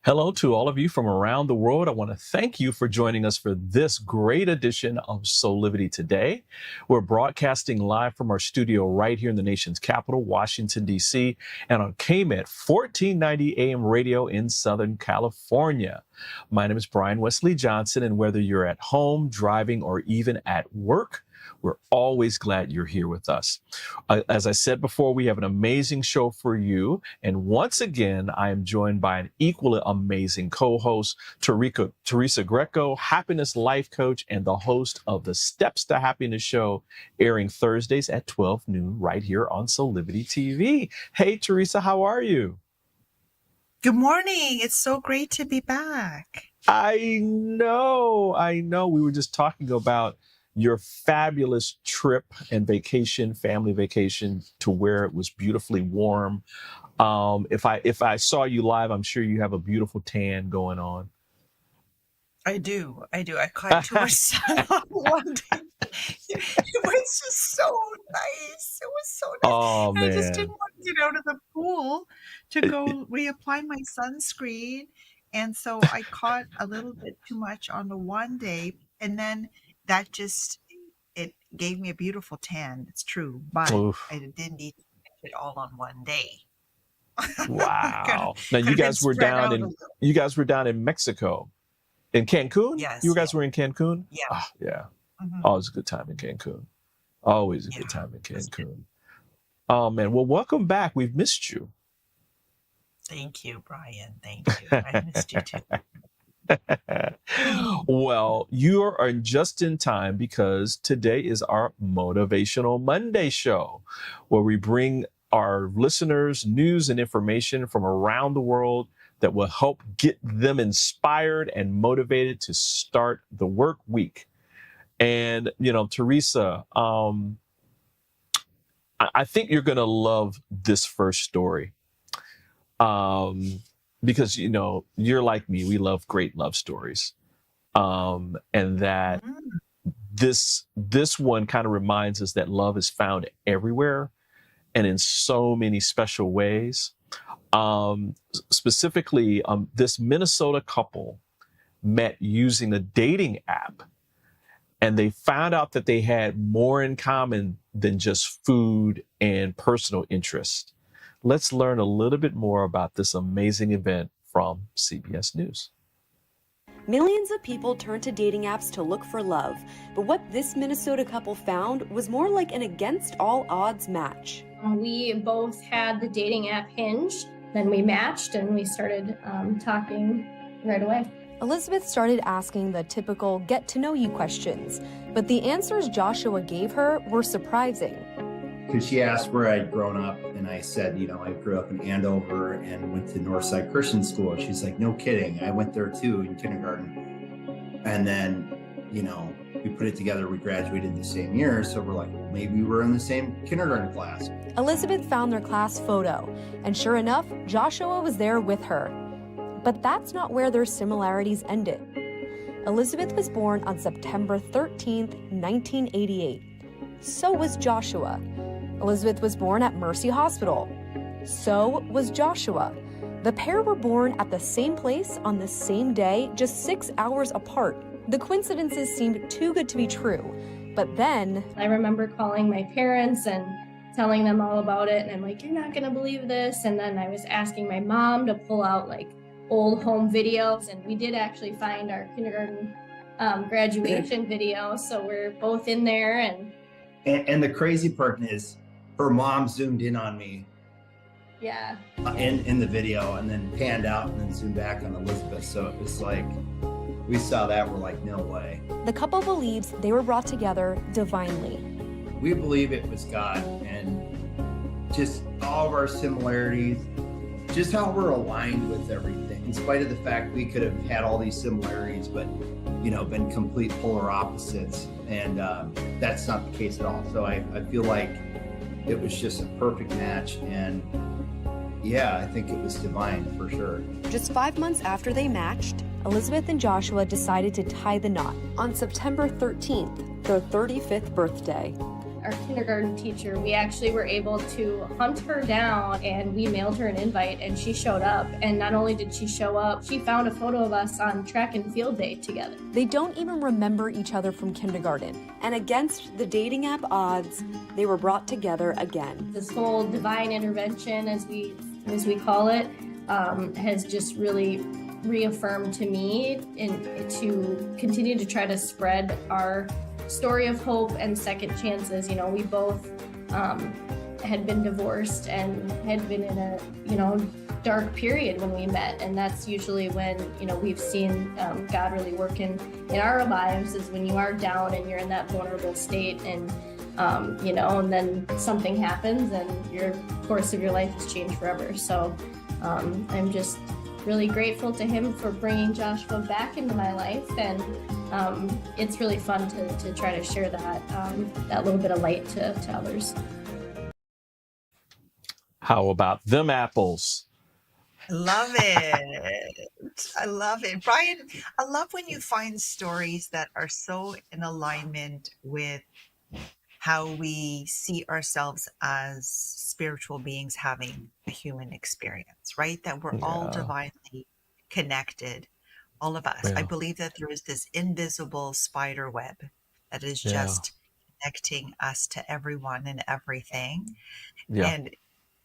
Hello to all of you from around the world. I want to thank you for joining us for this great edition of Soulivity Today. We're broadcasting live from our studio right here in the nation's capital, Washington, D.C., and on KMET 1490 AM radio in Southern California. My name is Brian Westley Johnson, and whether you're at home, driving, or even at work, we're always glad you're here with us. As I said before, we have an amazing show for you. And once again, I am joined by an equally amazing co-host, Teresa Greco, happiness life coach, and the host of the Steps to Happiness show, airing Thursdays at 12 noon right here on Soulivity TV. Hey, Teresa, how are you? Good morning. It's so great to be back. I know. We were just talking about your fabulous trip and vacation, family vacation, to where it was beautifully warm. If I saw you live, I'm sure you have a beautiful tan going on. I do. I caught too much sun on one day. It was just so nice. It was so nice. Oh, And I just didn't man. want to get out of the pool to go reapply my sunscreen. And so I caught a little bit too much on the one day. And then it gave me a beautiful tan. It's true. But Oof. I didn't need to catch it all on one day. Wow. Now Could you have been guys were spread down out a in little. Mexico. In Cancun? Yes. You guys were in Cancun? Yeah. Ah, yeah. Mhm. Always a good time in Cancun. Always a Yeah. good time in It was good. Cancun. Oh, man. Well, welcome back. We've missed you. Thank you, Brian. Thank you. I missed you too. Well, you are just in time because today is our Motivational Monday show, where we bring our listeners news and information from around the world that will help get them inspired and motivated to start the work week. And, Teresa, I think you're going to love this first story. Because, you're like me, we love great love stories. And that Mm. this one kind of reminds us that love is found everywhere and in so many special ways. Specifically, this Minnesota couple met using a dating app, and they found out that they had more in common than just food and personal interest. Let's learn a little bit more about this amazing event from CBS News. Millions of people turn to dating apps to look for love, but what this Minnesota couple found was more like an against all odds match. We both had the dating app Hinge, then we matched and we started talking right away. Elizabeth started asking the typical get to know you questions, but the answers Joshua gave her were surprising. Because she asked where I'd grown up, and I said, I grew up in Andover and went to Northside Christian School. And she's like, no kidding, I went there too in kindergarten. And then, we put it together, we graduated the same year, so we're like, well, maybe we're in the same kindergarten class. Elizabeth found their class photo, and sure enough, Joshua was there with her. But that's not where their similarities ended. Elizabeth was born on September 13th, 1988. So was Joshua. Elizabeth was born at Mercy Hospital. So was Joshua. The pair were born at the same place on the same day, just 6 hours apart. The coincidences seemed too good to be true. But then I remember calling my parents and telling them all about it. And I'm like, you're not going to believe this. And then I was asking my mom to pull out old home videos. And we did actually find our kindergarten graduation video. So we're both in there. And the crazy part is her mom zoomed in on me Yeah. in the video and then panned out and then zoomed back on Elizabeth. So it was like, we saw that, we're like, no way. the couple believes they were brought together divinely. We believe it was God, and just all of our similarities, just how we're aligned with everything, in spite of the fact we could have had all these similarities, but been complete polar opposites. And that's not the case at all. So I feel like it was just a perfect match. And yeah, I think it was divine for sure. Just 5 months after they matched, Elizabeth and Joshua decided to tie the knot on September 13th, their 35th birthday. our kindergarten teacher, we actually were able to hunt her down, and we mailed her an invite, and she showed up. And not only did she show up, she found a photo of us on track and field day together. They don't even remember each other from kindergarten. And against the dating app odds, they were brought together again. This whole divine intervention, as we call it, has just really reaffirmed to me and to continue to try to spread our story of hope and second chances. You know, we both had been divorced and had been in a, dark period when we met. And that's usually when, we've seen God really work in our lives, is when you are down and you're in that vulnerable state, and, and then something happens and your course of your life has changed forever. So I'm just really grateful to him for bringing Joshua back into my life, and it's really fun to try to share that little bit of light to others. How about them apples? Love it. I love it. Brian, I love when you find stories that are so in alignment with how we see ourselves as spiritual beings having a human experience, right? That we're all divinely connected, all of us. Yeah. I believe that there is this invisible spider web that is just connecting us to everyone and everything. Yeah. And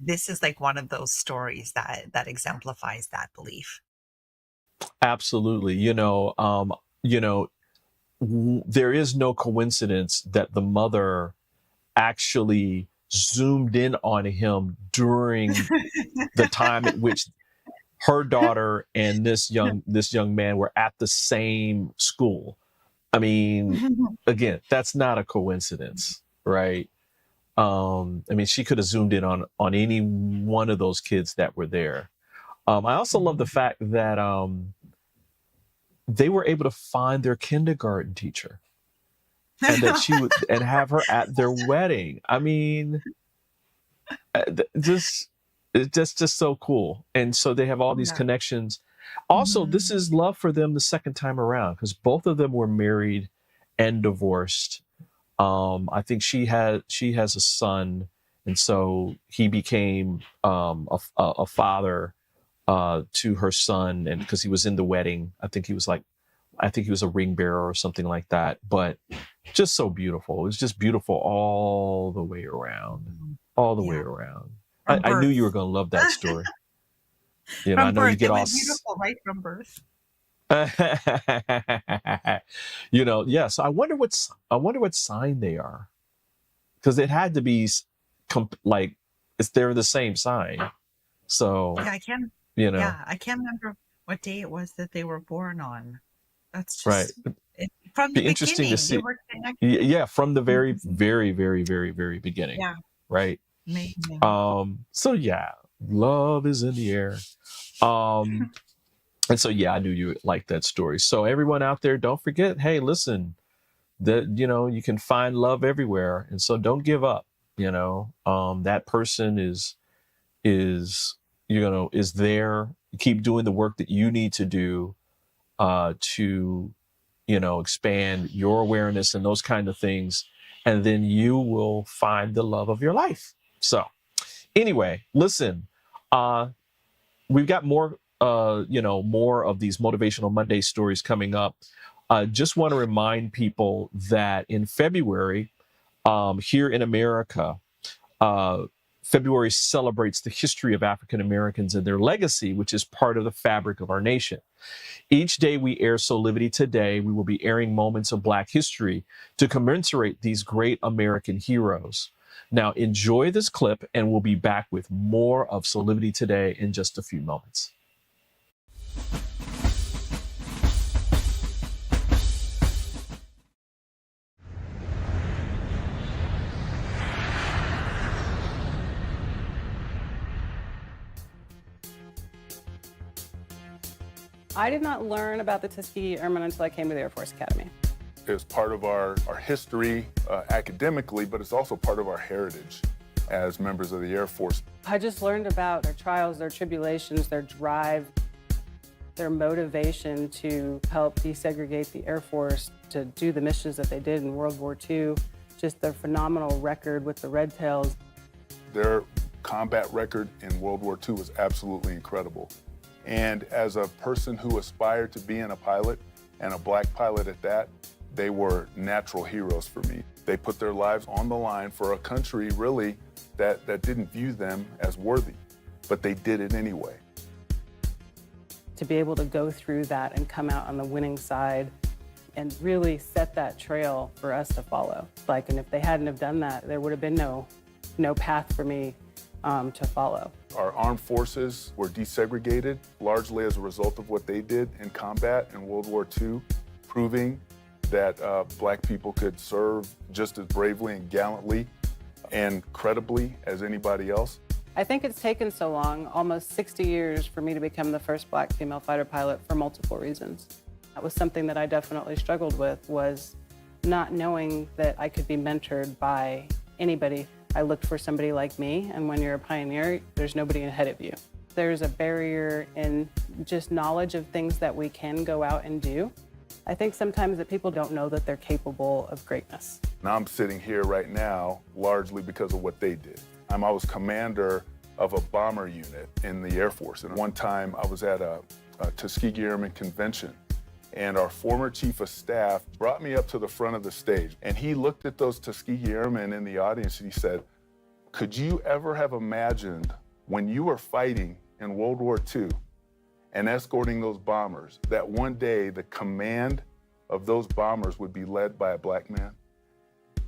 this is like one of those stories that exemplifies that belief. Absolutely. There is no coincidence that the mother actually zoomed in on him during the time at which her daughter and this young man were at the same school. I mean, again, that's not a coincidence, right? She could have zoomed in on any one of those kids that were there. I also love the fact that they were able to find their kindergarten teacher, and that she would and have her at their wedding. I mean, it's just so cool. And so they have all these connections. Also, this is love for them the second time around, because both of them were married and divorced. I think she has a son, and so he became a father to her son, and because he was in the wedding, I think he was a ring bearer or something like that. But just so beautiful. It was just beautiful all the way around, way around. I knew you were going to love that story. From I know birth, you get it all was beautiful right from birth. Yes. I wonder what sign they are, because it had to be they're the same sign. So Yeah, I can't remember what day it was that they were born on. That's just from the interesting beginning. to see. They were connected. Yeah, from the very, very, very, very, very beginning. Yeah. Right. Amazing. So yeah, love is in the air. And so I knew you would like that story. So everyone out there, don't forget, hey, listen, that you can find love everywhere, and so don't give up. That person is there. Keep doing the work that you need to do to expand your awareness and those kind of things, and then you will find the love of your life. So anyway, listen, we've got more of these Motivational Monday stories coming up. Just want to remind people that in February, here in America, February celebrates the history of African Americans and their legacy, which is part of the fabric of our nation. Each day we air Soulivity Today, we will be airing moments of Black history to commemorate these great American heroes. Now enjoy this clip, and we'll be back with more of Soulivity Today in just a few moments. I did not learn about the Tuskegee Airmen until I came to the Air Force Academy. It's part of our history academically, but it's also part of our heritage as members of the Air Force. I just learned about their trials, their tribulations, their drive, their motivation to help desegregate the Air Force, to do the missions that they did in World War II, just their phenomenal record with the Red Tails. Their combat record in World War II was absolutely incredible. And as a person who aspired to being a pilot, and a black pilot at that, they were natural heroes for me. They put their lives on the line for a country, really, that didn't view them as worthy, but they did it anyway. To be able to go through that and come out on the winning side and really set that trail for us to follow. And if they hadn't have done that, there would have been no path for me to follow. Our armed forces were desegregated largely as a result of what they did in combat in World War II, proving that black people could serve just as bravely and gallantly and credibly as anybody else. I think it's taken so long, almost 60 years, for me to become the first black female fighter pilot for multiple reasons. That was something that I definitely struggled with, was not knowing that I could be mentored by anybody. I looked for somebody like me, and when you're a pioneer, there's nobody ahead of you. There's a barrier in just knowledge of things that we can go out and do. I think sometimes that people don't know that they're capable of greatness. Now I'm sitting here right now largely because of what they did. I was commander of a bomber unit in the Air Force, and one time I was at a Tuskegee Airmen convention, and our former chief of staff brought me up to the front of the stage, and he looked at those Tuskegee Airmen in the audience and he said, "Could you ever have imagined when you were fighting in World War II and escorting those bombers, that one day the command of those bombers would be led by a black man?"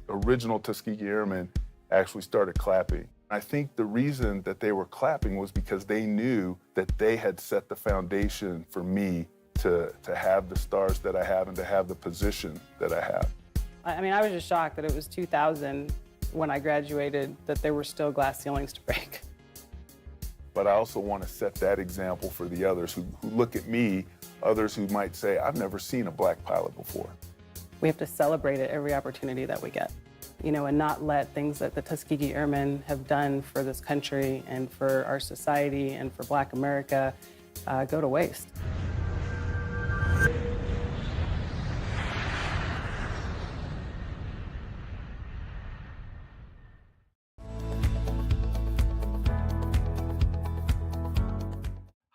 Original Tuskegee Airmen actually started clapping. I think the reason that they were clapping was because they knew that they had set the foundation for me to have the stars that I have and to have the position that I have. I mean, I was just shocked that it was 2000 when I graduated, that there were still glass ceilings to break. But I also want to set that example for the others who look at me, others who might say, "I've never seen a black pilot before." We have to celebrate it every opportunity that we get, and not let things that the Tuskegee Airmen have done for this country and for our society and for Black America go to waste.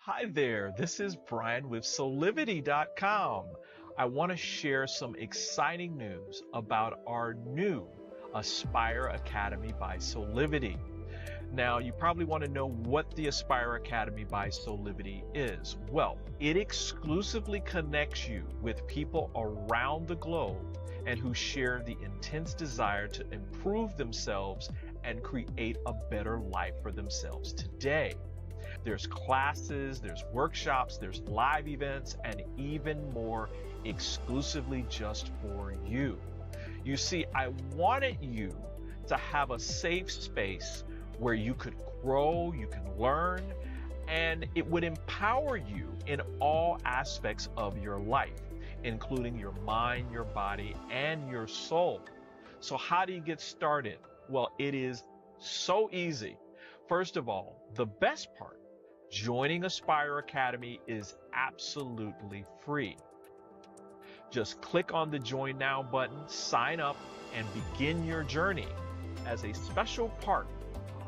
Hi there, this is Brian with Soulivity.com. I want to share some exciting news about our new Aspire Academy by Soulivity. Now, you probably want to know what the Aspire Academy by Soulivity is. Well, it exclusively connects you with people around the globe and who share the intense desire to improve themselves and create a better life for themselves today. There's classes, there's workshops, there's live events, and even more exclusively just for you. You see, I wanted you to have a safe space where you could grow, you can learn, and it would empower you in all aspects of your life, including your mind, your body, and your soul. So how do you get started? Well, it is so easy. First of all, the best part, joining Aspire Academy is absolutely free. Just click on the Join Now button, sign up, and begin your journey. As a special part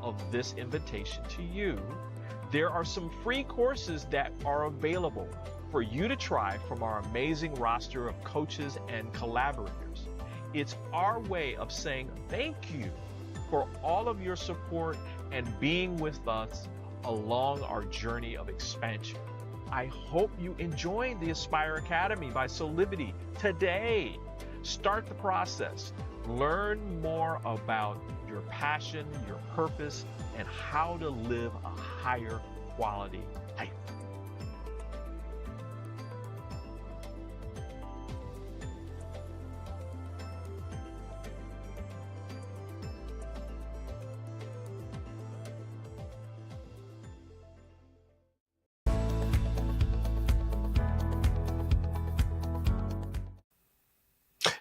of this invitation to you, there are some free courses that are available for you to try from our amazing roster of coaches and collaborators. It's our way of saying thank you for all of your support and being with us along our journey of expansion. I hope you enjoyed the Aspire Academy by Soulivity today. Start the process. Learn more about your passion, your purpose, and how to live a higher quality life.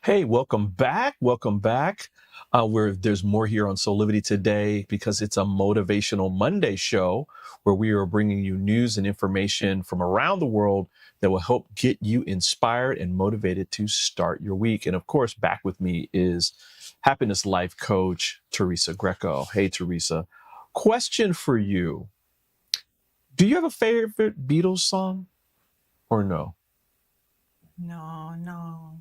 Hey, welcome back. Welcome back. There's more here on Soulivity today because it's a Motivational Monday show where we are bringing you news and information from around the world that will help get you inspired and motivated to start your week. And of course, back with me is happiness life coach, Teresa Greco. Hey, Teresa. Question for you. Do you have a favorite Beatles song or no? No.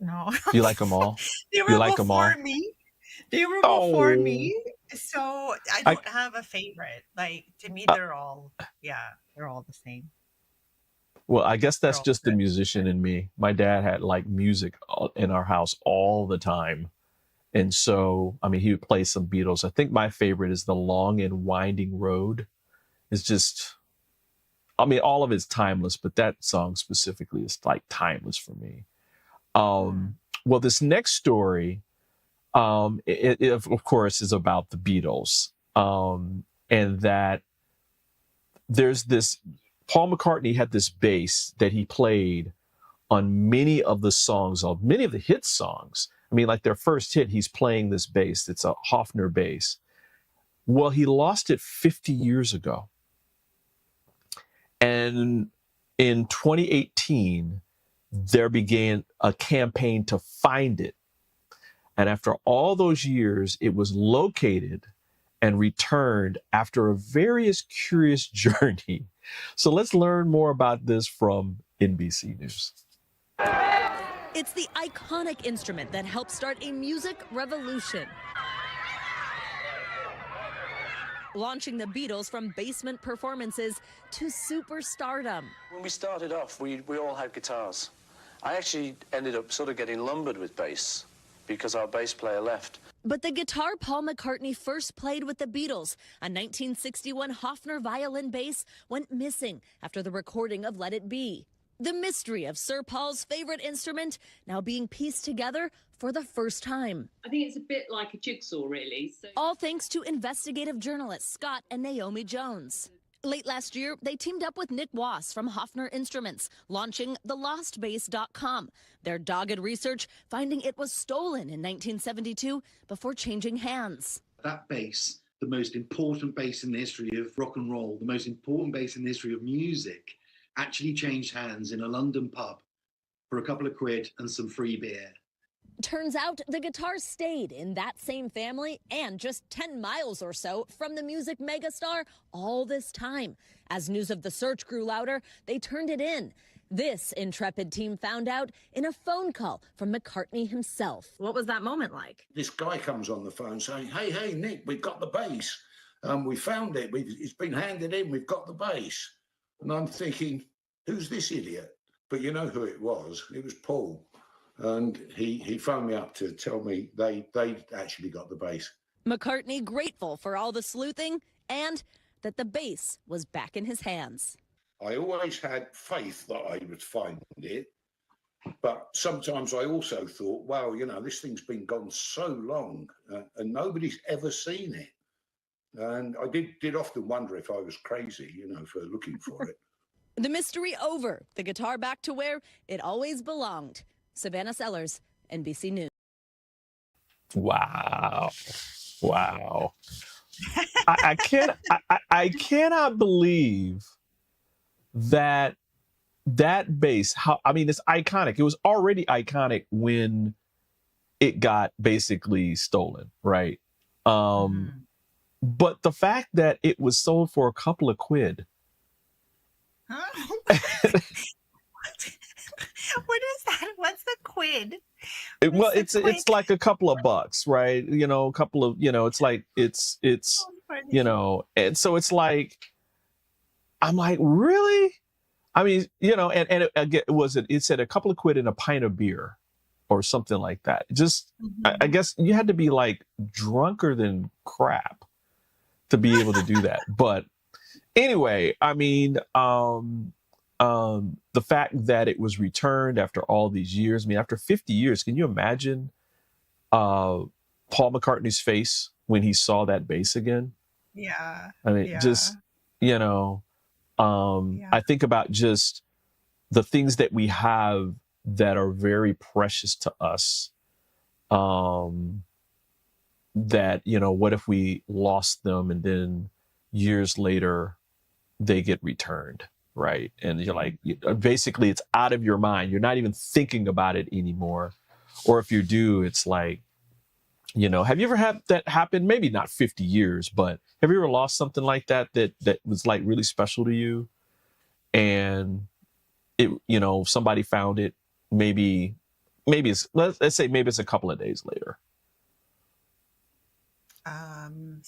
Do you like them all? They You were like them all? before me. They were before Oh, me. So I I, don't have a favorite. Like, to me, uh, they're all the same. well, I guess They're that's all just the good. musician in me. My dad had like music in our house all the time. And so, I mean, he would play some Beatles. I think my favorite is The Long and Winding Road. It's just, I mean, all of it's timeless, but that song specifically is like timeless for me. Hmm. Well, this next story, it of course is about the Beatles, and that there's this, Paul McCartney had this bass that he played on many of the songs, on many of the hit songs. I mean, like their first hit, he's playing this bass. It's a Hofner bass. Well, he lost it 50 years ago. And in 2018, there began a campaign to find it. And after all those years, it was located and returned after a various curious journey. So let's learn more about this from NBC News. It's the iconic instrument that helped start a music revolution, launching the Beatles from basement performances to superstardom. When we started off, we all had guitars. I actually ended up sort of getting lumbered with bass because our bass player left. But the guitar Paul McCartney first played with the Beatles, a 1961 Hofner violin bass, went missing after the recording of Let It Be. The mystery of Sir Paul's favorite instrument now being pieced together for the first time. I think it's a bit like a jigsaw, really. All thanks to investigative journalists Scott and Naomi Jones. Late last year, they teamed up with Nick Wass from Hofner Instruments, launching thelostbass.com. Their dogged research finding it was stolen in 1972 before changing hands. That bass, the most important bass in the history of rock and roll, the most important bass in the history of music, actually changed hands in a London pub for a couple of quid and some free beer. Turns out the guitar stayed in that same family and just 10 miles or so from the music megastar all this time. As news of the search grew louder, they turned it in. This intrepid team found out in a phone call from McCartney himself. What was that moment like? This guy comes on the phone saying, hey, Nick, we've got the bass. We found it. It's been handed in. We've got the bass. And I'm thinking, who's this idiot? But you know who it was. It was Paul. And he phoned me up to tell me they actually got the bass. McCartney grateful for all the sleuthing and that the bass was back in his hands. I always had faith that I would find it. But sometimes I also thought, wow, you know, this thing's been gone so long and nobody's ever seen it. And I did often wonder if I was crazy, you know, for looking for it. The mystery over, the guitar back to where it always belonged. Savannah Sellers, NBC News. Wow. I cannot believe that bass, it's iconic. It was already iconic when it got basically stolen, right? But the fact that it was sold for a couple of quid. What is that? What's the quid? It's like a couple of bucks, right? You know, a couple of, you know, it's like it's you know, and so it's like, I'm like, really? I mean, you know, and it said a couple of quid and a pint of beer or something like that. Just, I guess you had to be like drunker than crap to be able to do that. But anyway, I mean, the fact that it was returned after all these years, I mean, after 50 years, can you imagine Paul McCartney's face when he saw that bass again? Yeah. I mean, just, you know, I think about just the things that we have that are very precious to us. That, you know, what if we lost them and then years later they get returned, right? And you're like, basically it's out of your mind. You're not even thinking about it anymore. Or if you do, it's like, Have you ever had that happen? Maybe not 50 years, but have you ever lost something like that was like really special to you? And somebody found it, maybe let's say maybe it's a couple of days later.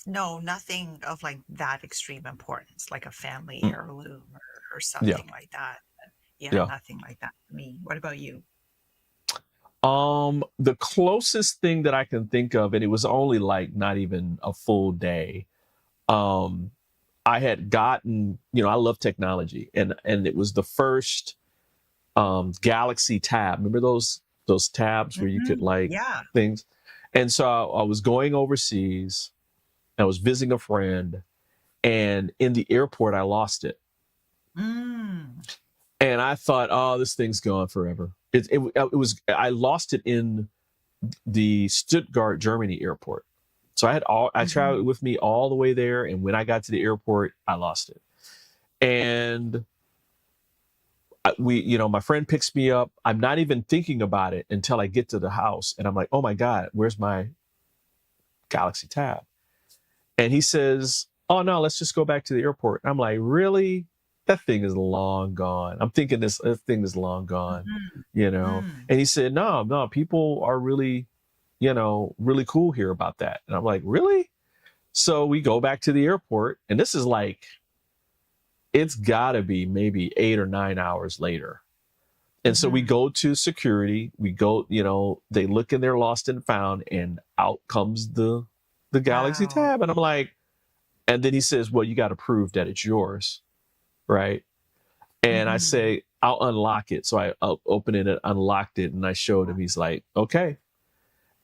No, nothing of like that extreme importance, like a family Mm. heirloom or Yeah. something like that. Yeah, Yeah. nothing like that for me. What about you? The closest thing that I can think of, and it was only like not even a full day. I had gotten, I love technology, and it was the first Galaxy tab. Remember those tabs where you could like Yeah. things? And so I was going overseas. I was visiting a friend, and in the airport I lost it. Mm. And I thought, oh, this thing's gone forever. I lost it in the Stuttgart, Germany airport. So I traveled with me all the way there. And when I got to the airport, I lost it. And my friend picks me up. I'm not even thinking about it until I get to the house. And I'm like, oh my God, where's my Galaxy Tab? And he says, oh no, let's just go back to the airport. And I'm like, really? That thing is long gone. I'm thinking this thing is long gone, And he said, no, people are really, really cool here about that. And I'm like, really? So we go back to the airport, and this is like, it's gotta be maybe 8 or 9 hours later. And so we go to security, they look in their lost and found, and out comes the Galaxy Tab. And I'm like, and then he says, well, you got to prove that it's yours. Right. And I say, I'll unlock it. So I opened it and unlocked it, and I showed him. He's like, okay.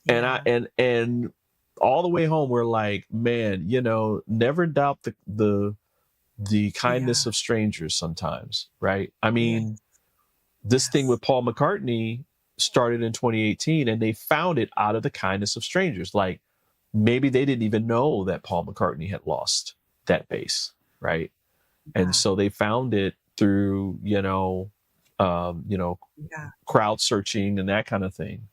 Yeah. And all the way home, we're like, man, never doubt the kindness of strangers sometimes. Right. I mean, this thing with Paul McCartney started in 2018, and they found it out of the kindness of strangers. Like, maybe they didn't even know that Paul McCartney had lost that bass. Right. And so they found it through, crowd searching and that kind of thing,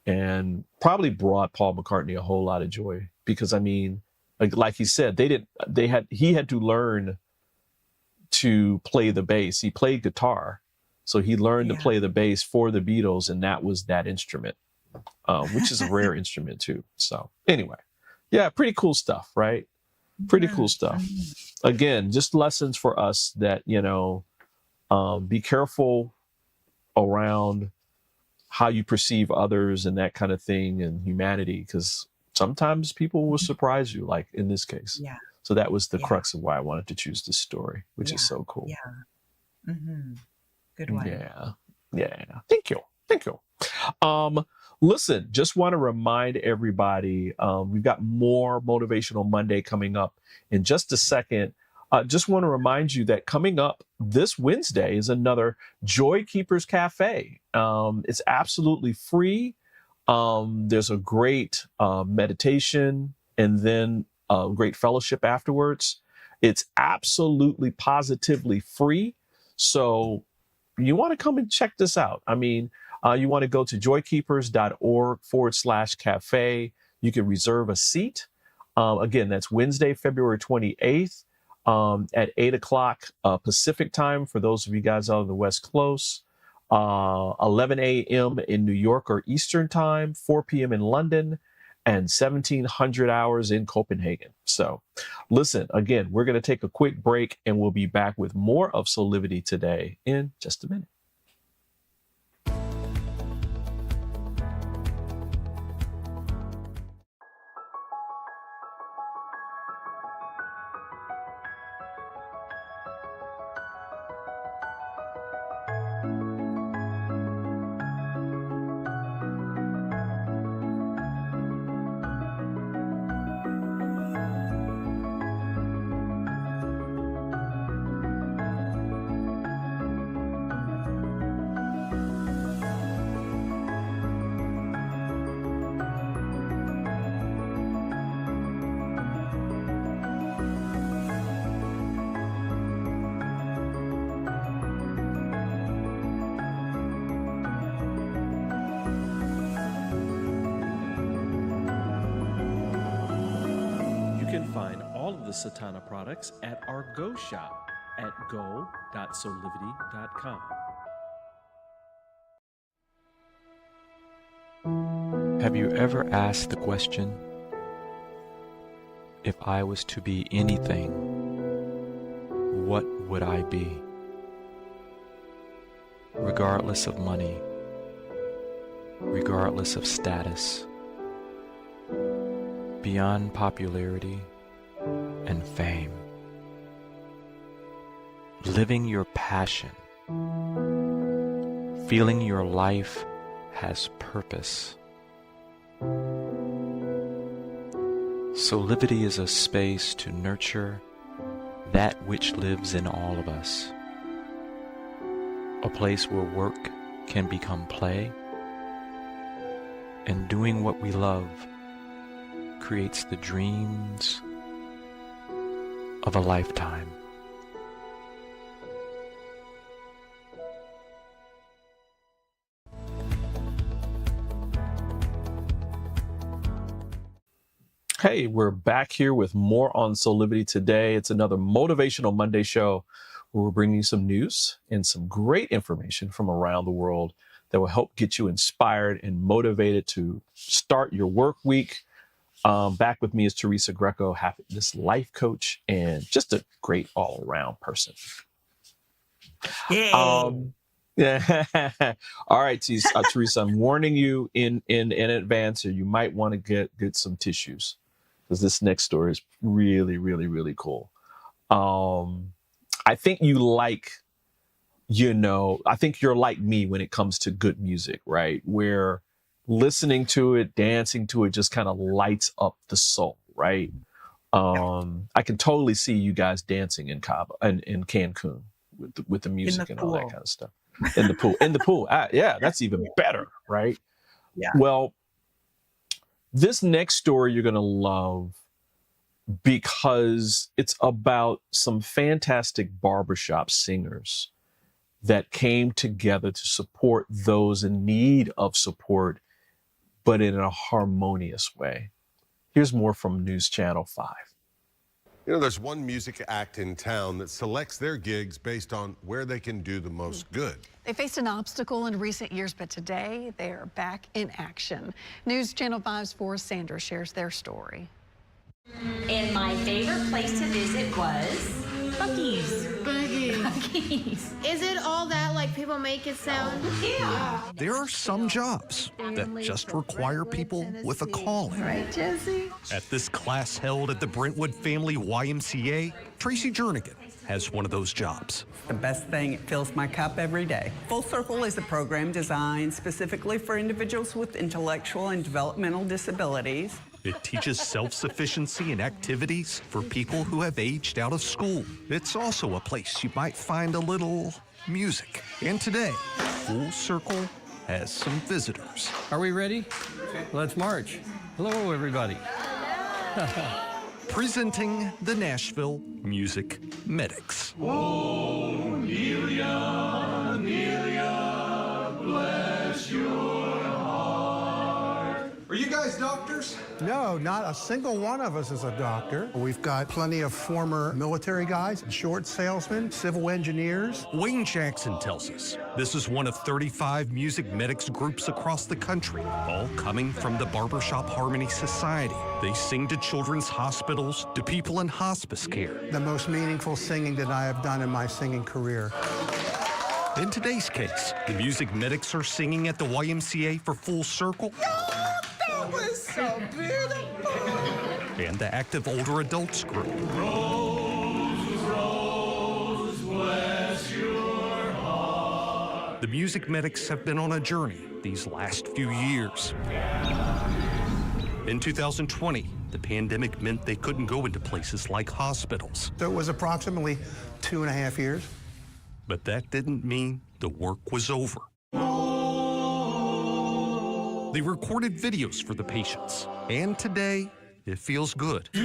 and probably brought Paul McCartney a whole lot of joy, because I mean, like he said, he had to learn to play the bass. He played guitar, so he learned to play the bass for the Beatles, and that was that instrument, which is a rare instrument too. So anyway, yeah, pretty cool stuff, right? Pretty cool stuff. Again, just lessons for us that, be careful around how you perceive others and that kind of thing, and humanity, because sometimes people will surprise you, like in this case. Yeah. So that was the crux of why I wanted to choose this story, which is so cool. Yeah. Good one. Yeah. Thank you. Listen, just want to remind everybody, we've got more Motivational Monday coming up in just a second. Just want to remind you that coming up this Wednesday is another Joy Keepers Cafe. It's absolutely free. There's a great meditation, and then a great fellowship afterwards. It's absolutely positively free. So you want to come and check this out. I mean, you want to go to joykeepers.org/cafe. You can reserve a seat. Again, that's Wednesday, February 28th at 8 o'clock Pacific time for those of you guys out on the West Coast, 11 a.m. in New York or Eastern time, 4 p.m. in London, and 1700 hours in Copenhagen. So listen, again, we're going to take a quick break, and we'll be back with more of Soulivity Today in just a minute. all of the Satana products at our Go shop at go.soulivity.com. Have you ever asked the question, if I was to be anything, what would I be? Regardless of money, regardless of status, beyond popularity and fame. Living your passion, feeling your life has purpose. Soulivity is a space to nurture that which lives in all of us. A place where work can become play, and doing what we love creates the dreams of a lifetime. Hey, we're back here with more on Soulivity Today. It's another Motivational Monday show where we're bringing you some news and some great information from around the world that will help get you inspired and motivated to start your work week. Back with me is Teresa, Greco, happiness life coach and just a great all-around person. Yay. Yeah. All right, Teresa, I'm warning you in advance, or you might want to get some tissues, because this next story is really, really, really cool. I think you're like me when it comes to good music, right? Where listening to it, dancing to it just kind of lights up the soul, right? I can totally see you guys dancing in Cabo and in Cancun with the music and all that kind of stuff. In the pool. Yeah, that's even better, right? Yeah. Well, this next story you're going to love because it's about some fantastic barbershop singers that came together to support those in need of support, but in a harmonious way. Here's more from News Channel 5. You know, there's one music act in town that selects their gigs based on where they can do the most good. They faced an obstacle in recent years, but today they are back in action. News Channel 5's Forrest Sanders shares their story. And my favorite place to visit was Buc-ee's. Buc-ee's. Is it all that like people make it sound? Yeah. There are some jobs that just require people with a calling. Right, Jesse? At this class held at the Brentwood Family YMCA, Tracy Jernigan has one of those jobs. The best thing, it fills my cup every day. Full Circle is a program designed specifically for individuals with intellectual and developmental disabilities. It teaches self-sufficiency and activities for people who have aged out of school. It's also a place you might find a little music. And today, Full Circle has some visitors. Are we ready? Let's march. Hello, everybody. Presenting the Nashville Music Medics. Oh, Nelia, Nelia, bless your heart. Are you guys doctors? No, not a single one of us is a doctor. We've got plenty of former military guys, insurance salesmen, civil engineers. Wayne Jackson tells us this is one of 35 music medics groups across the country, all coming from the Barbershop Harmony Society. They sing to children's hospitals, to people in hospice care. The most meaningful singing that I have done in my singing career. In today's case, the music medics are singing at the YMCA for Full Circle. That was so beautiful. And the active older adults group. Rose, Rose, bless your heart. The music medics have been on a journey these last few years. In 2020, the pandemic meant they couldn't go into places like hospitals. So it was approximately 2.5 years. But that didn't mean the work was over. They recorded videos for the patients, and today, it feels good to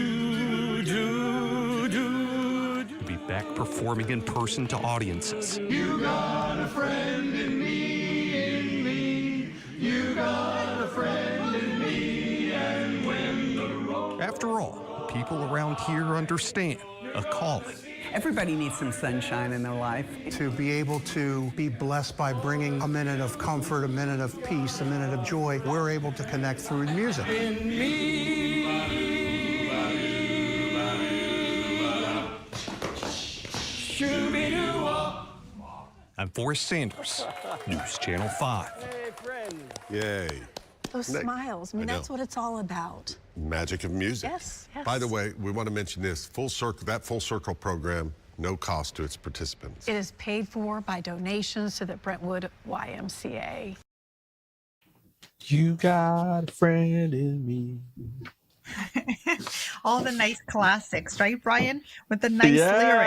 be back performing in person to audiences. You got a friend in me, You got a friend in me, and when the road... After all, people around here understand a calling. Everybody needs some sunshine in their life. To be able to be blessed by bringing a minute of comfort, a minute of peace, a minute of joy, we're able to connect through music. I'm Forrest Sanders, News Channel 5. Yay. Those smiles, I mean, that's what it's all about. Magic of music. Yes, yes. By the way, we want to mention this, that Full Circle program, no cost to its participants. It is paid for by donations to the Brentwood YMCA. You got a friend in me. All the nice classics, right, Brian? With the nice lyrics.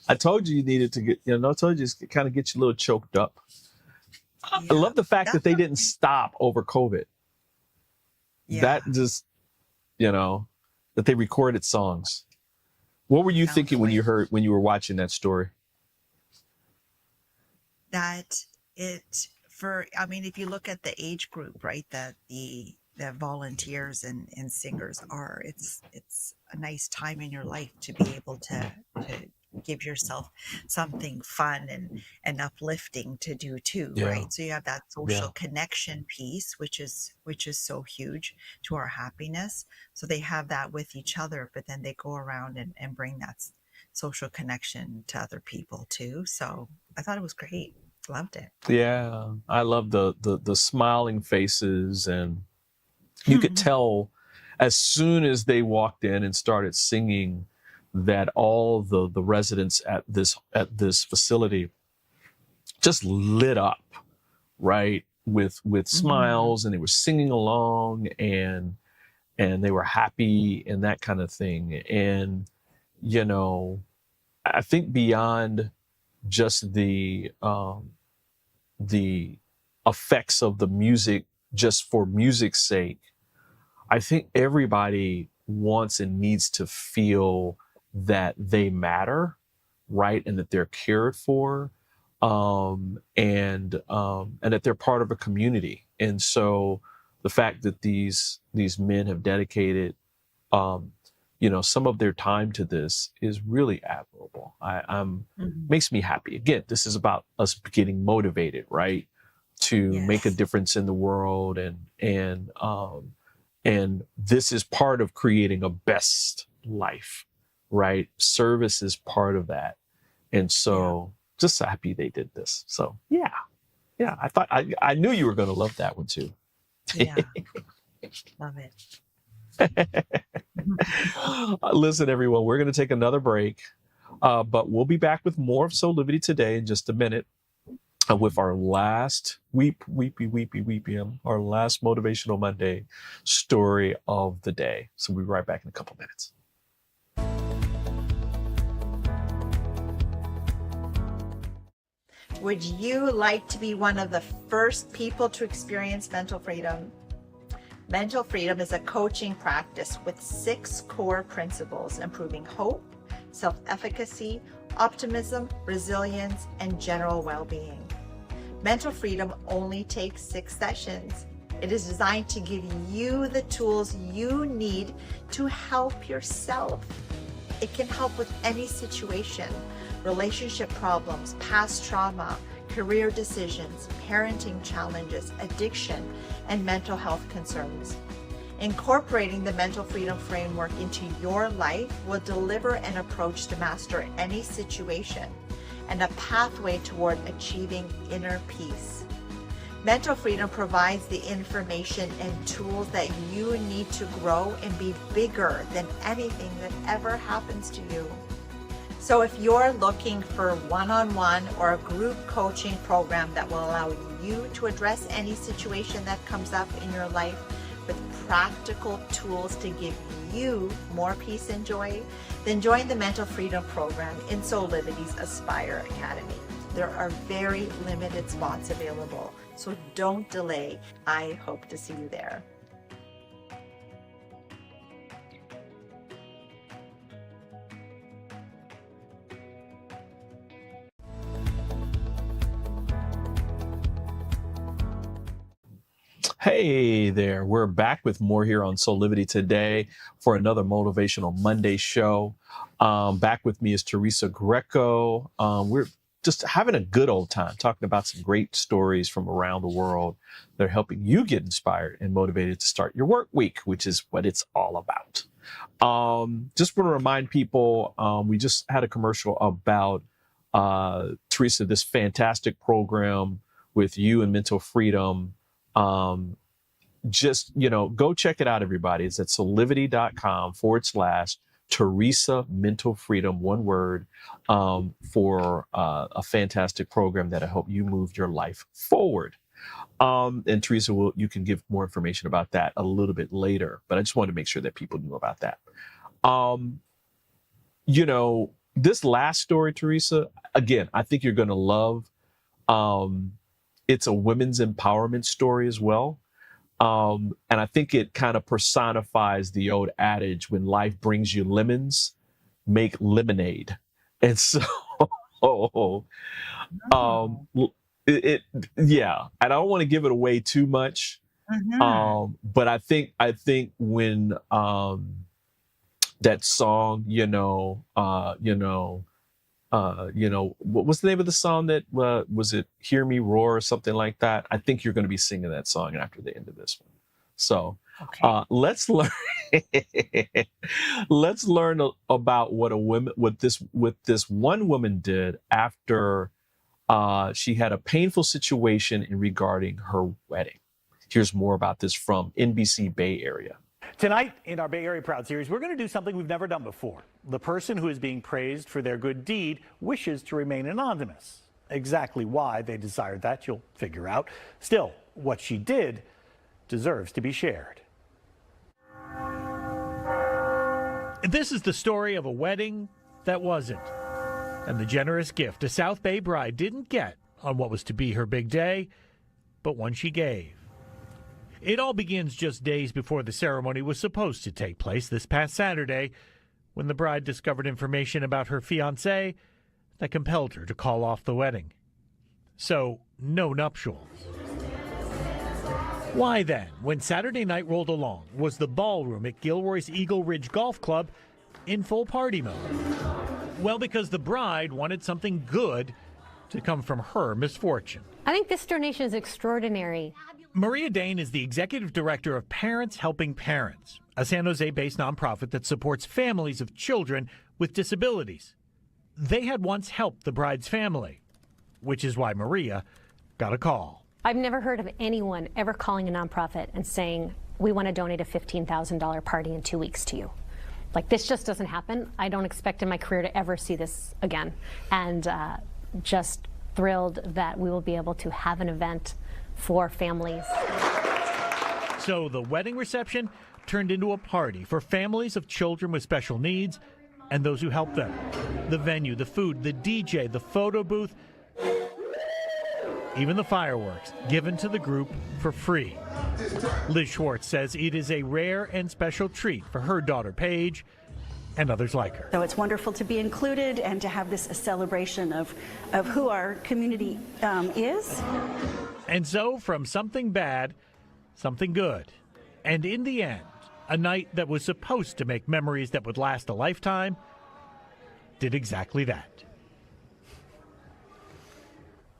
I told you needed to get, I told you it's kind of get you a little choked up. I love the fact that they didn't stop over COVID. That just, that they recorded songs. What were you thinking when you were watching that story? That if you look at the age group, right, that the volunteers and singers are, it's a nice time in your life to be able to give yourself something fun and uplifting to do too, right? So you have that social connection piece, which is so huge to our happiness. So they have that with each other, but then they go around and bring that social connection to other people too. So I thought it was great. Loved it. Yeah, I love the smiling faces, and you could tell as soon as they walked in and started singing that all the residents at this facility just lit up, right, with smiles, and they were singing along, and they were happy and that kind of thing. And I think beyond just the effects of the music just for music's sake, I think everybody wants and needs to feel that they matter, right, and that they're cared for, and that they're part of a community. And so the fact that these men have dedicated, some of their time to this is really admirable. Makes me happy. Again, this is about us getting motivated, right, to make a difference in the world, and this is part of creating a best life. Right. Service is part of that. And so just so happy they did this. So I knew you were going to love that one too. Yeah. Love it. Listen, everyone, we're going to take another break, but we'll be back with more of Soulivity Today in just a minute with our last our last Motivational Monday story of the day. So we'll be right back in a couple minutes. Would you like to be one of the first people to experience mental freedom? Mental freedom is a coaching practice with 6 core principles: improving hope, self-efficacy, optimism, resilience, and general well-being. Mental freedom only takes 6 sessions. It is designed to give you the tools you need to help yourself. It can help with any situation: relationship problems, past trauma, career decisions, parenting challenges, addiction, and mental health concerns. Incorporating the mental freedom framework into your life will deliver an approach to master any situation and a pathway toward achieving inner peace. Mental freedom provides the information and tools that you need to grow and be bigger than anything that ever happens to you. So if you're looking for one-on-one or a group coaching program that will allow you to address any situation that comes up in your life with practical tools to give you more peace and joy, then join the Mental Freedom Program in Soulivity's Aspire Academy. There are very limited spots available, so don't delay. I hope to see you there. Hey there, we're back with more here on Soulivity Today for another Motivational Monday show. Back with me is Teresa Greco. We're just having a good old time talking about some great stories from around the world that are helping you get inspired and motivated to start your work week, which is what it's all about. Just want to remind people, we just had a commercial about Teresa, this fantastic program with you and Mental Freedom. Just, go check it out, everybody. It's at soulivity.com/Teresa Mental Freedom, one word, for a fantastic program that'll help you move your life forward. And Teresa, you can give more information about that a little bit later, but I just wanted to make sure that people knew about that. This last story, Teresa, again, I think you're going to love. It's a women's empowerment story as well. And I think it kind of personifies the old adage, when life brings you lemons, make lemonade. And so, yeah, I don't want to give it away too much. But I think when, that song, what was the name of the song that was it Hear Me Roar or something like that? I think you're going to be singing that song after the end of this one. So let's learn about what this one woman did after she had a painful situation regarding her wedding. Here's more about this from NBC Bay Area. Tonight, in our Bay Area Proud series, we're going to do something we've never done before. The person who is being praised for their good deed wishes to remain anonymous. Exactly why they desired that, you'll figure out. Still, what she did deserves to be shared. This is the story of a wedding that wasn't, and the generous gift a South Bay bride didn't get on what was to be her big day, but one she gave. It all begins just days before the ceremony was supposed to take place this past Saturday, when the bride discovered information about her fiancé that compelled her to call off the wedding. So, no nuptials. Why then, when Saturday night rolled along, was the ballroom at Gilroy's Eagle Ridge Golf Club in full party mode? Well, because the bride wanted something good to come from her misfortune. I think this donation is extraordinary. Maria Dane is the executive director of Parents Helping Parents, a San Jose-based nonprofit that supports families of children with disabilities. They had once helped the bride's family, which is why Maria got a call. I've never heard of anyone ever calling a nonprofit and saying, we want to donate a $15,000 party in 2 weeks to you. Like, this just doesn't happen. I don't expect in my career to ever see this again. And just thrilled that we will be able to have an event for families. So the wedding reception turned into a party for families of children with special needs and those who help them. The venue, the food, the DJ, the photo booth, even the fireworks given to the group for free. Liz Schwartz says it is a rare and special treat for her daughter Paige and others like her. So it's wonderful to be included and to have this a celebration of who our community is. And so from something bad, something good. And in the end, a night that was supposed to make memories that would last a lifetime did exactly that.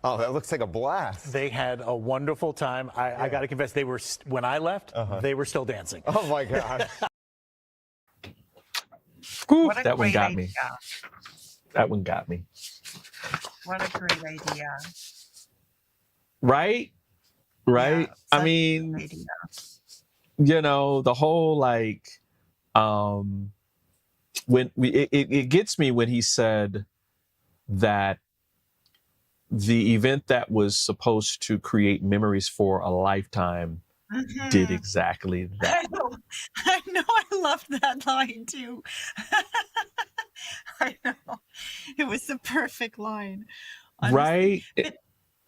Oh, that looks like a blast. They had a wonderful time. I got to confess, they were when I left, they were still dancing. Oh my God. Whew, that one got me. That one got me. What a great idea. Right? Yeah, I mean, the whole when it gets me when he said that the event that was supposed to create memories for a lifetime did exactly that. I know, I loved that line too. I know. It was the perfect line. Honestly. Right?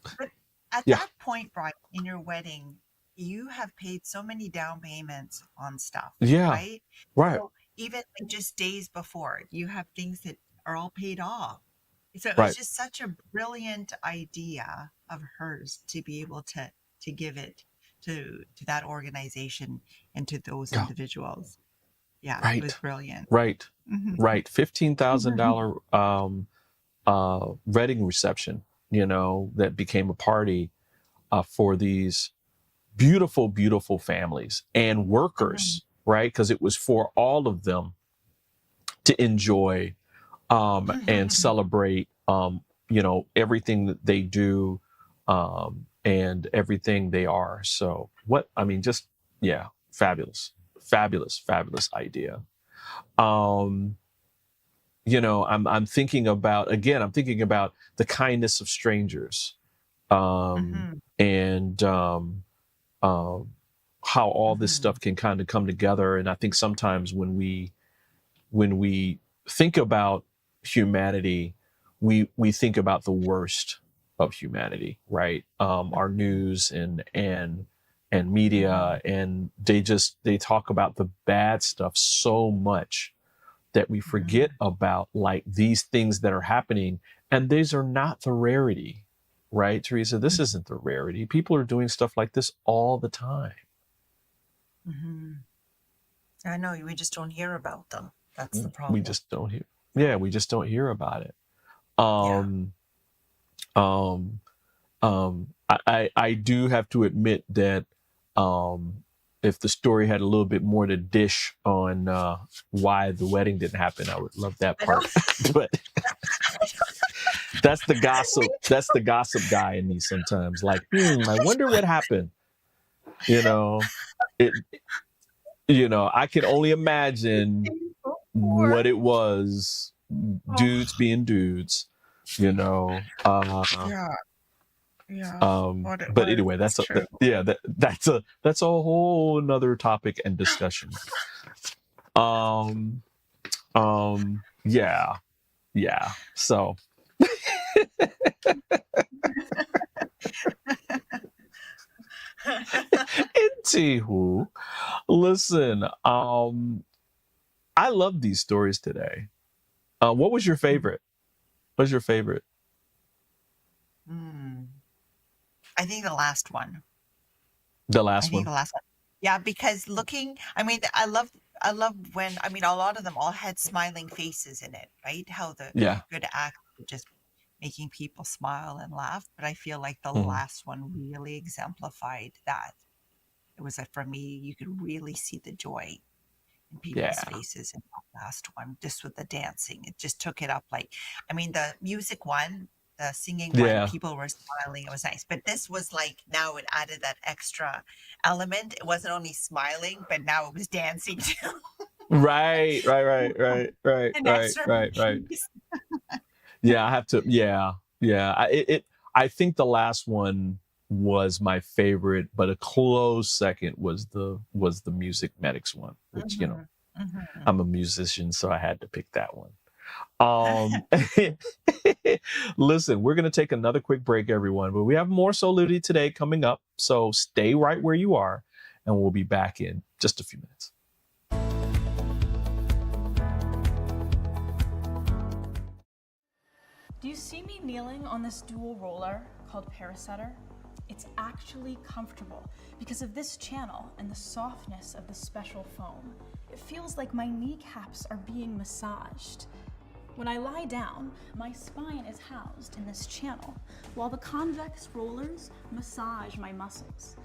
But at that point, Brian, in your wedding, you have paid so many down payments on stuff. Yeah. Right? Right. So even just days before, you have things that are all paid off. So it Right. was just such a brilliant idea of hers to be able to give it to that organization and to those individuals. Yeah, it was brilliant. Right. Mhm. Right. $15,000 wedding reception, that became a party for these beautiful, beautiful families and workers, right? Because it was for all of them to enjoy and celebrate, everything that they do and everything they are. So fabulous, fabulous, fabulous idea. I'm thinking about the kindness of strangers, and how all this stuff can kind of come together. And I think sometimes when we think about humanity, we think about the worst of humanity, right? Our news and media, and they talk about the bad stuff so much that we forget about like these things that are happening, and these are not the rarity, right, Teresa? This isn't the rarity. People are doing stuff like this all the time. I know, we just don't hear about them. That's the problem. We just don't hear. Yeah, we just don't hear about it. I do have to admit that if the story had a little bit more to dish on why the wedding didn't happen, I would love that part. But that's the gossip. That's the gossip guy in me sometimes. Like, I wonder what happened. I can only imagine what it was. Dudes being dudes, Yeah. But anyway, that's a whole nother topic and discussion. Yeah. So anywho, listen, I love these stories today. What was your favorite? What's your favorite? I think the last one. The last one. Yeah, because I love when, a lot of them all had smiling faces in it, right? How the good act just making people smile and laugh. But I feel like the last one really exemplified that. It was for me, you could really see the joy in people's faces in that last one, just with the dancing. It just took it up. The music one, the singing one, people were smiling. It was nice. But this was now it added that extra element. It wasn't only smiling, but now it was dancing too. Right. An extra piece. Yeah, I have to. Yeah. I think the last one was my favorite, but a close second was the music medics one, which I'm a musician, so I had to pick that one. Listen, we're gonna take another quick break, everyone, but we have more Soulivity Today coming up, so stay right where you are, and we'll be back in just a few minutes. Do you see me kneeling on this dual roller called Parasetter? It's actually comfortable because of this channel and the softness of the special foam. It feels like my kneecaps are being massaged. When I lie down, my spine is housed in this channel, while the convex rollers massage my muscles.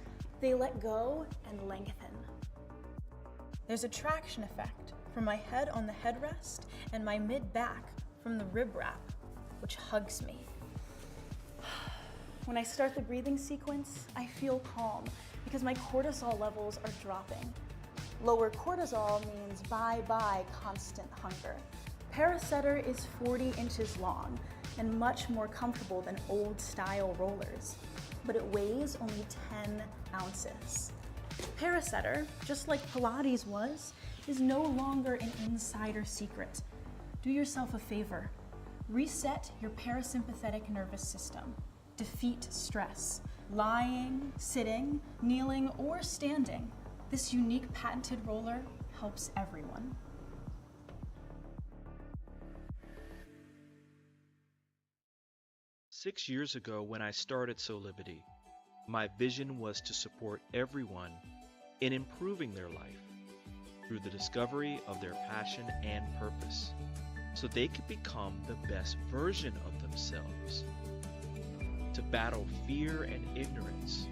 They let go and lengthen. There's a traction effect from my head on the headrest and my mid-back from the rib wrap, which hugs me. When I start the breathing sequence, I feel calm because my cortisol levels are dropping. Lower cortisol means bye-bye constant hunger. Parasetter is 40 inches long and much more comfortable than old-style rollers, but it weighs only 10 ounces. Parasetter, just like Pilates was, is no longer an insider secret. Do yourself a favor. Reset your parasympathetic nervous system. Defeat stress. Lying, sitting, kneeling, or standing. This unique patented roller helps everyone. Six years ago when I started Soulivity, My vision was to support everyone in improving their life through the discovery of their passion and purpose, so they could become the best version of themselves, to battle fear and ignorance,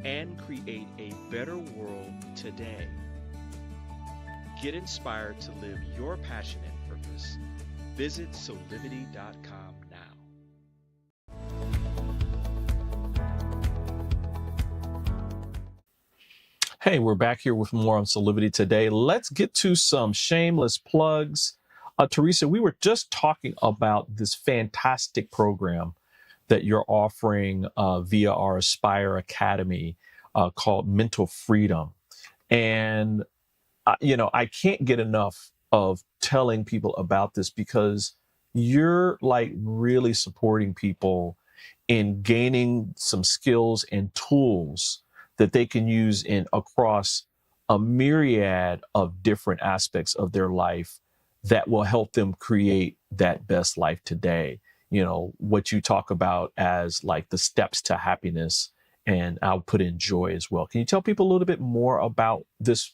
and create a better world today. Get inspired to live your passion and purpose. Visit Soulivity.com now. Hey, we're back here with more on Soulivity Today. Let's get to some shameless plugs. Teresa, we were just talking about this fantastic program that you're offering via our Aspire Academy called Mental Freedom. And, I can't get enough of telling people about this because you're like really supporting people in gaining some skills and tools that they can use in across a myriad of different aspects of their life that will help them create that best life today. What you talk about as like the steps to happiness, and I'll put in joy as well. Can you tell people a little bit more about this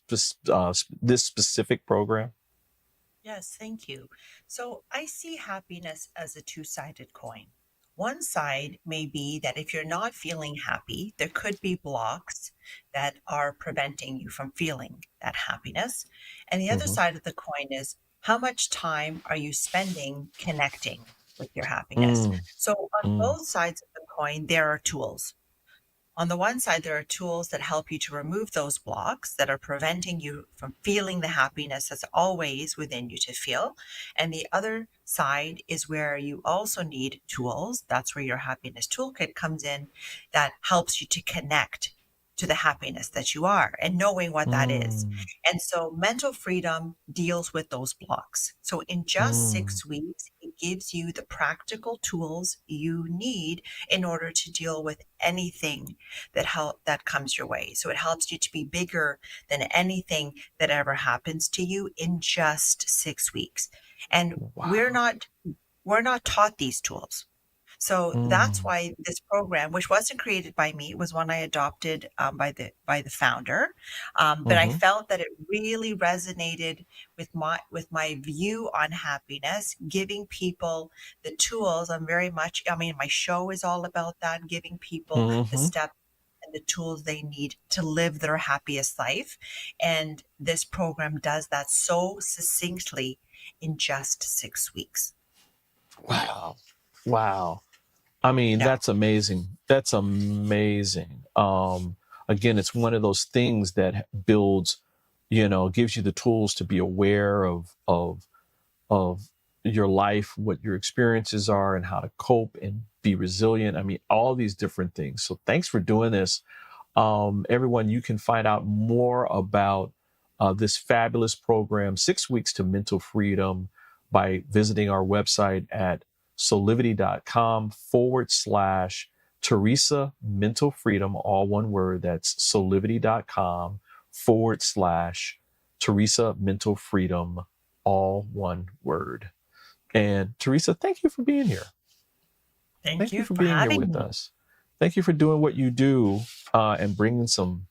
specific program? Yes, thank you. So I see happiness as a two-sided coin. One side may be that if you're not feeling happy, there could be blocks that are preventing you from feeling that happiness. And the other side of the coin is how much time are you spending connecting with your happiness? So on both sides of the coin, there are tools. On the one side, there are tools that help you to remove those blocks that are preventing you from feeling the happiness that's always within you to feel. And the other side is where you also need tools. That's where your happiness toolkit comes in, that helps you to connect to the happiness that you are and knowing what that is. And so mental freedom deals with those blocks. So in just 6 weeks, it gives you the practical tools you need in order to deal with anything that comes your way. So it helps you to be bigger than anything that ever happens to you in just 6 weeks. And we're not taught these tools. So that's why this program, which wasn't created by me, it was one I adopted by the founder. But I felt that it really resonated with my view on happiness, giving people the tools. My show is all about that, giving people the steps and the tools they need to live their happiest life. And this program does that so succinctly in just 6 weeks. Wow. I mean, that's amazing. That's amazing. Again, it's one of those things that builds, gives you the tools to be aware of your life, what your experiences are and how to cope and be resilient. I mean, all these different things. So thanks for doing this. Everyone, you can find out more about this fabulous program, 6 weeks to mental freedom, by visiting our website at Soulivity.com/Teresa Mental Freedom, all one word. That's Soulivity.com/Teresa Mental Freedom, all one word. And Teresa, thank you for being here. Thank you for being here with us. Thank you for doing what you do and bringing some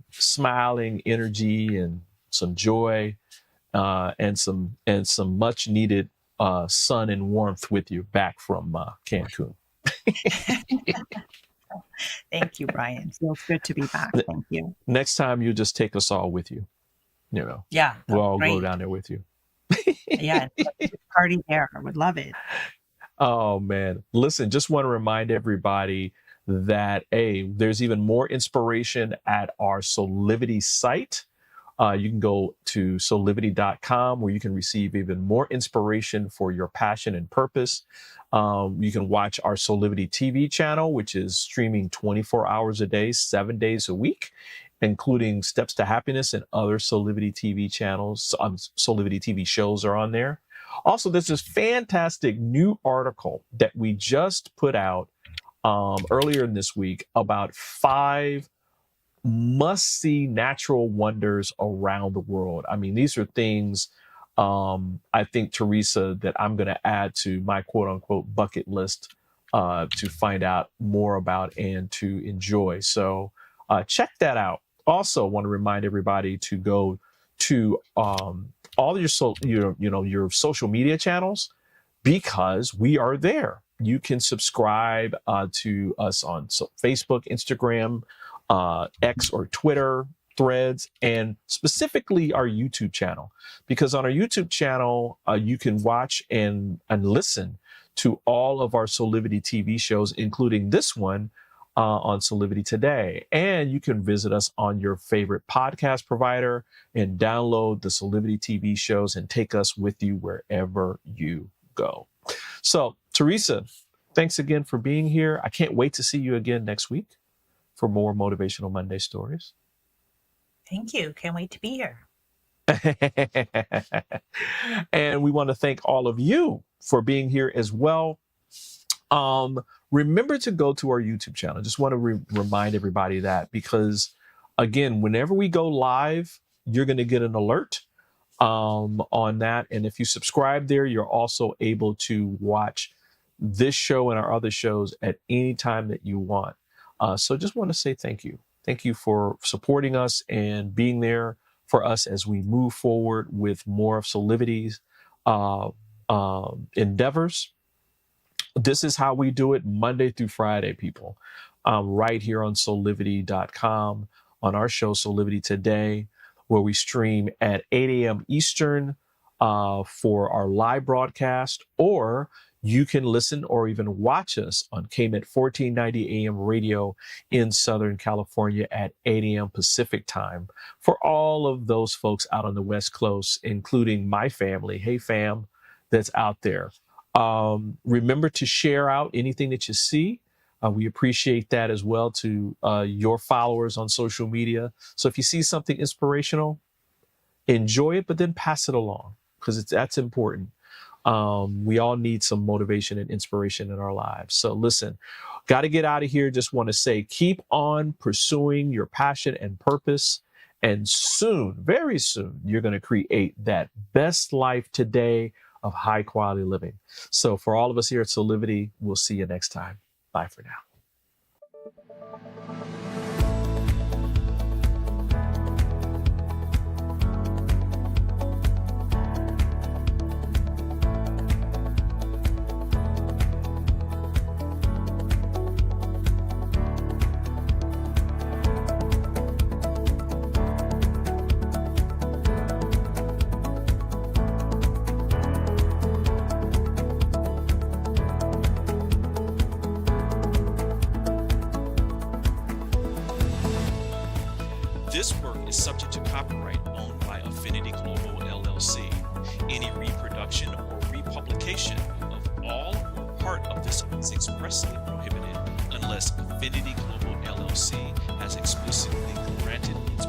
smiling energy and some joy and some much needed sun and warmth with you back from Cancun. Thank you, Brian. Feels good to be back. Thank you. Next time, you just take us all with you. Yeah, we'll all great. go down there with you. Yeah, party there. I would love it. Oh man, listen, just want to remind everybody that there's even more inspiration at our Soulivity site. You can go to Soulivity.com where you can receive even more inspiration for your passion and purpose. You can watch our Soulivity TV channel, which is streaming 24 hours a day, 7 days a week, including Steps to Happiness and other Soulivity TV channels. Soulivity TV shows are on there. Also, there's this fantastic new article that we just put out earlier in this week about 5 must-see natural wonders around the world. I mean, these are things I think, Teresa, that I'm going to add to my quote-unquote bucket list to find out more about and to enjoy. So check that out. Also, want to remind everybody to go to all your your social media channels, because we are there. You can subscribe to us on Facebook, Instagram, X or Twitter, Threads, and specifically our YouTube channel. Because on our YouTube channel, you can watch and listen to all of our Soulivity TV shows, including this one on Soulivity Today. And you can visit us on your favorite podcast provider and download the Soulivity TV shows and take us with you wherever you go. So, Teresa, thanks again for being here. I can't wait to see you again next week for more Motivational Monday stories. Thank you. Can't wait to be here. And we want to thank all of you for being here as well. Remember to go to our YouTube channel. Just want to remind everybody that, because again, whenever we go live, you're going to get an alert on that. And if you subscribe there, you're also able to watch this show and our other shows at any time that you want. So just want to say thank you. Thank you for supporting us and being there for us as we move forward with more of Soulivity's endeavors. This is how we do it Monday through Friday, people, right here on Soulivity.com on our show, Soulivity Today, where we stream at 8 a.m. Eastern for our live broadcast, or you can listen or even watch us on KMET 1490 AM radio in Southern California at 8 a.m. Pacific time. For all of those folks out on the West Coast, including my family, hey fam, that's out there. Remember to share out anything that you see. We appreciate that as well to your followers on social media. So if you see something inspirational, enjoy it, but then pass it along, because that's important. We all need some motivation and inspiration in our lives. So listen, got to get out of here. Just want to say, keep on pursuing your passion and purpose. And soon, very soon, you're going to create that best life today of high quality living. So for all of us here at Soulivity, we'll see you next time. Bye for now. This work is subject to copyright owned by Affinity Global LLC. Any reproduction or republication of all or part of this is expressly prohibited unless Affinity Global LLC has explicitly granted its